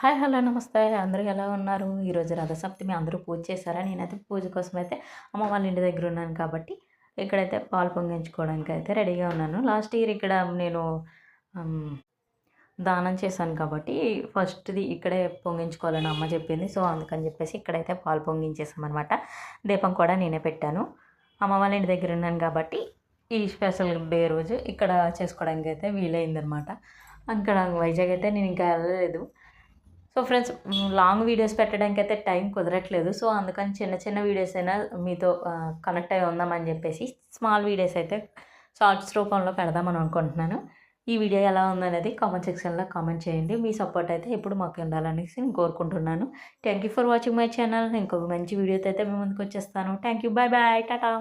Hi! Hello! నమస్తే. అందరూ ఎలా ఉన్నారు? ఈరోజు రథసప్తమి అందరూ పూజ చేశారా? నేనైతే పూజ కోసమైతే అమ్మ వాళ్ళ ఇంటి దగ్గర ఉన్నాను కాబట్టి, ఇక్కడైతే పాలు పొంగించుకోవడానికైతే రెడీగా ఉన్నాను. లాస్ట్ ఇయర్ ఇక్కడ నేను హ్మ్, దానం చేశాను కాబట్టి, ఫస్ట్‌ది ఇక్కడే పొంగించుకోవాలని అమ్మ చెప్పింది. సో, అందుకని చెప్పేసి ఇక్కడైతే పాలు పొంగించేసామనమాట. దీపం కూడా నేనే పెట్టాను. అమ్మ వాళ్ళ ఇంటి దగ్గర ఉన్నాను కాబట్టి, ఈ స్పెషల్ డే రోజు ఇక్కడ చేసుకోవడానికైతే వీలైందనమాట. అక్కడ వైజాగ్ అయితే నేను ఇంకా ఎళ్ళలేదు. సో ఫ్రెండ్స్ లాంగ్ వీడియోస్ పెట్టడానికైతే టైం కుదరట్లేదు. సో, అందుకని చిన్న చిన్న వీడియోస్ అయినా మీతో కనెక్ట్ అయ్యి ఉందామని జెప్పేసి స్మాల్ వీడియోస్ అయితే షార్ట్స్ రూపంలో పెడదామని అనుకుంటున్నాను. ఈ వీడియో ఎలా ఉందనేది కామెంట్ సెక్షన్‌లో కామెంట్ చేయండి. మీ సపోర్ట్ అయితే ఎప్పుడు మాకు ఉండాలనేసి నేను కోరుకుంటున్నాను. Thank you for watching my channel. ఇంకొక మంచి వీడియోతో అయితే మీ ముందుకొచ్చేస్తాను. Thank you. Bye bye. Tata.